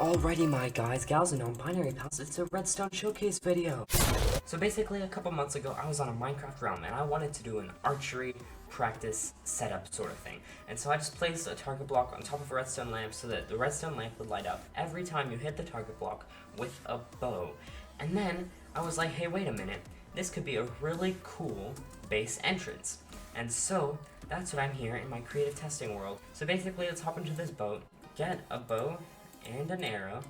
Alrighty my guys, gals, and non-binary pals, it's a Redstone Showcase video. So basically, a couple months ago, I was on a Minecraft realm, and I wanted to do an archery practice setup sort of thing. And so I just placed a target block on top of a redstone lamp so that the redstone lamp would light up every time you hit the target block with a bow. And then, I was like, hey, wait a minute, this could be a really cool base entrance. And so, that's what I'm here in my creative testing world. So basically, let's hop into this boat, get a bow, and an arrow,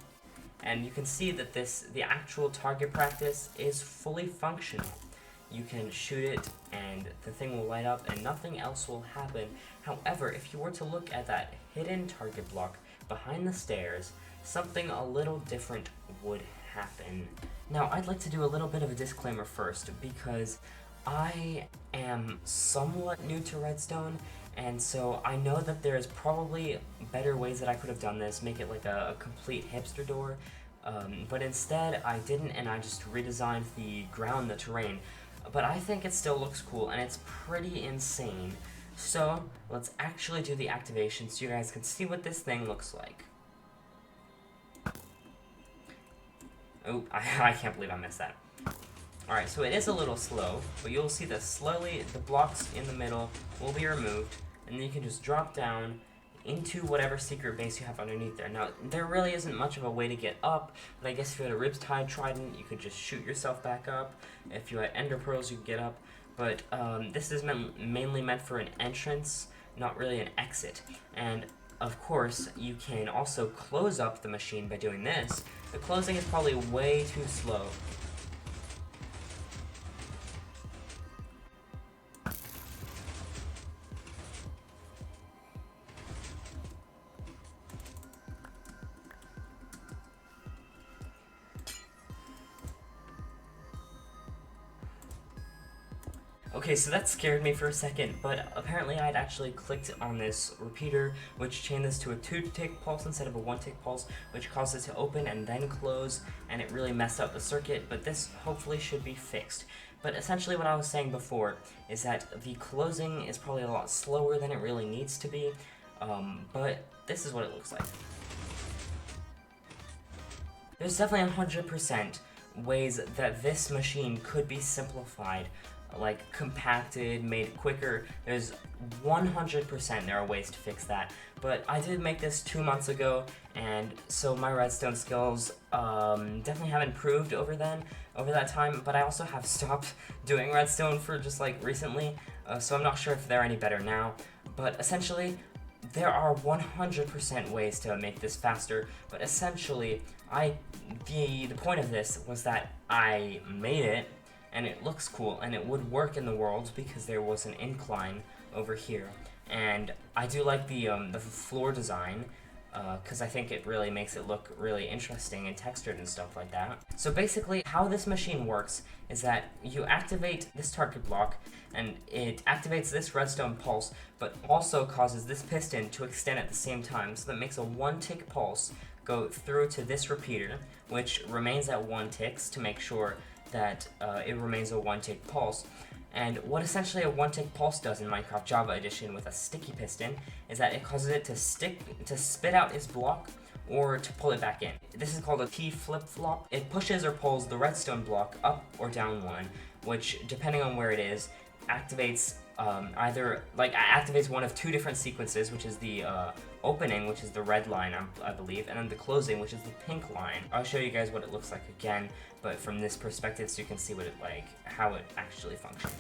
and you can see that the actual target practice is fully functional. You can shoot it and the thing will light up and nothing else will happen. However, if you were to look at that hidden target block behind the stairs, something a little different would happen. Now, I'd like to do a little bit of a disclaimer first, because I am somewhat new to Redstone, and so I know that there's probably better ways that I could have done this, make it like a complete hipster door, but instead I didn't, and I just redesigned the ground, the terrain. But I think it still looks cool, and it's pretty insane. So let's actually do the activation so you guys can see what this thing looks like. Oh, I can't believe I missed that. Alright, so it is a little slow, but you'll see that slowly the blocks in the middle will be removed, and then you can just drop down into whatever secret base you have underneath there. Now, there really isn't much of a way to get up, but I guess if you had a Riptide Trident, you could just shoot yourself back up. If you had Ender Pearls, you could get up, but this is mainly meant for an entrance, not really an exit. And of course, you can also close up the machine by doing this. The closing is probably way too slow. Okay, so that scared me for a second, but apparently I'd actually clicked on this repeater, which chained this to a 2-tick pulse instead of a 1-tick pulse, which caused it to open and then close, and it really messed up the circuit, but this hopefully should be fixed. But essentially what I was saying before is that the closing is probably a lot slower than it really needs to be, but this is what it looks like. There's definitely 100% ways that this machine could be simplified, like compacted, made quicker. There's 100% there are ways to fix that, but I did make this 2 months ago, and so my redstone skills definitely have improved over that time, but I also have stopped doing redstone for just like recently, so I'm not sure if they're any better now, but essentially there are 100% ways to make this faster, but essentially the point of this was that I made it, and it looks cool, and it would work in the world because there was an incline over here. And I do like the floor design, because I think it really makes it look really interesting and textured and stuff like that. So basically, how this machine works is that you activate this target block, and it activates this redstone pulse, but also causes this piston to extend at the same time, so that makes a 1-tick pulse go through to this repeater, which remains at 1 ticks to make sure that it remains a 1-tick pulse. And what essentially a 1-tick pulse does in Minecraft Java Edition with a sticky piston is that it causes it to spit out its block or to pull it back in. This is called a T flip-flop. It pushes or pulls the redstone block up or down one, which, depending on where it is, activates activates one of 2 different sequences, which is the opening, which is the red line, I believe, and then the closing, which is the pink line. I'll show you guys what it looks like again, but from this perspective, so you can see how it actually functions.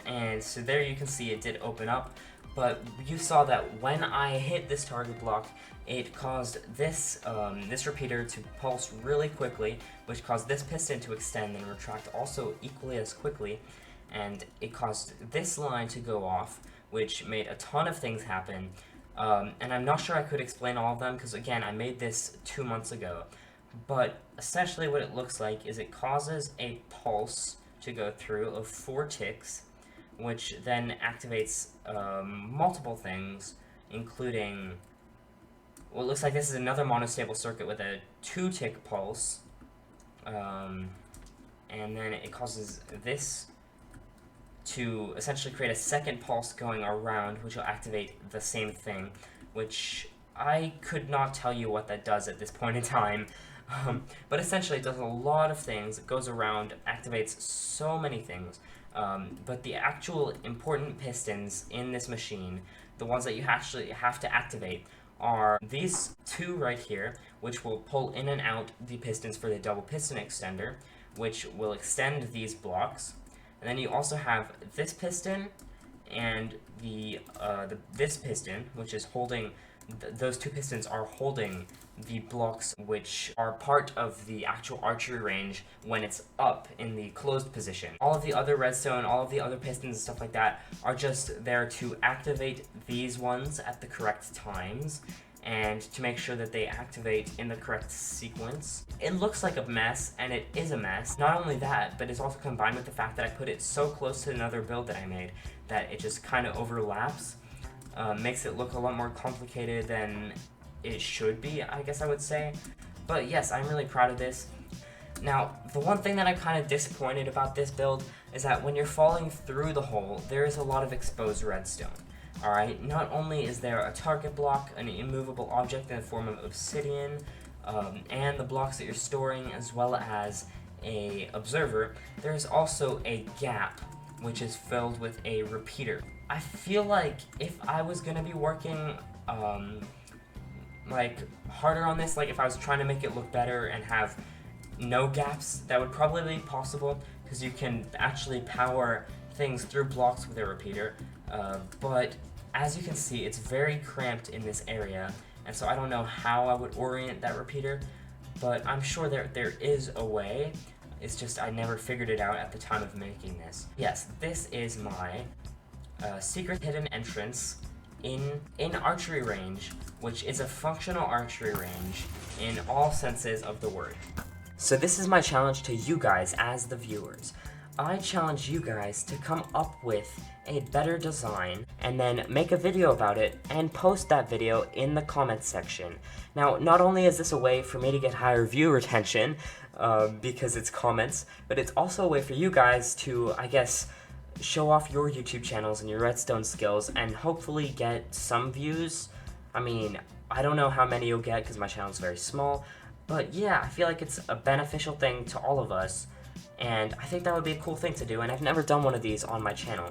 And so there you can see it did open up, but you saw that when I hit this target block, it caused this repeater to pulse really quickly, which caused this piston to extend and retract also equally as quickly, and it caused this line to go off, which made a ton of things happen, and I'm not sure I could explain all of them, because again, I made this 2 months ago, but essentially what it looks like is it causes a pulse to go through of 4 ticks, which then activates multiple things, including, well, it looks like this is another monostable circuit with a 2-tick pulse, and then it causes this to essentially create a second pulse going around, which will activate the same thing, which I could not tell you what that does at this point in time. But essentially it does a lot of things. It goes around, activates so many things. But the actual important pistons in this machine, the ones that you actually have to activate, are these two right here, which will pull in and out the pistons for the double piston extender, which will extend these blocks. And then you also have this piston and this piston, which is holding, those two pistons are holding the blocks which are part of the actual archery range when it's up in the closed position. All of the other redstone, all of the other pistons and stuff like that are just there to activate these ones at the correct times and to make sure that they activate in the correct sequence. It looks like a mess, and it is a mess. Not only that, but it's also combined with the fact that I put it so close to another build that I made that it just kind of overlaps. Makes it look a lot more complicated than it should be, I guess I would say. But yes, I'm really proud of this. Now, the one thing that I'm kind of disappointed about this build is that when you're falling through the hole, there is a lot of exposed redstone. Alright, not only is there a target block, an immovable object in the form of obsidian, and the blocks that you're storing, as well as a observer, there's also a gap, which is filled with a repeater. I feel like if I was gonna be working, like, harder on this, like if I was trying to make it look better and have no gaps, that would probably be possible, because you can actually power things through blocks with a repeater, but as you can see, it's very cramped in this area, and so I don't know how I would orient that repeater, but I'm sure there is a way. It's just I never figured it out at the time of making this. Yes, this is my secret hidden entrance in archery range, which is a functional archery range in all senses of the word. So this is my challenge to you guys as the viewers. I challenge you guys to come up with a better design and then make a video about it and post that video in the comments section. Now, not only is this a way for me to get higher view retention, because it's comments, but it's also a way for you guys to, I guess, show off your YouTube channels and your redstone skills and hopefully get some views. I mean, I don't know how many you'll get because my channel is very small, but yeah, I feel like it's a beneficial thing to all of us, and I think that would be a cool thing to do, and I've never done one of these on my channel.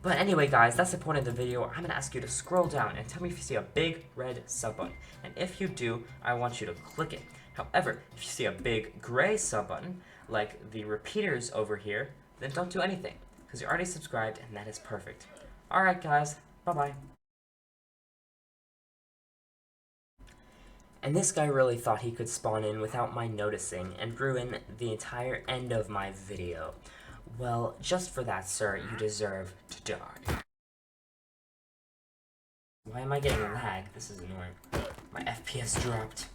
But anyway, guys, that's the point of the video. I'm going to ask you to scroll down and tell me if you see a big red sub button, and if you do, I want you to click it. However, if you see a big gray sub button, like the repeaters over here, then don't do anything, because you're already subscribed, and that is perfect. Alright guys, bye-bye. And this guy really thought he could spawn in without my noticing, and ruin the entire end of my video. Well, just for that, sir, you deserve to die. Why am I getting lag? This is annoying. My FPS dropped.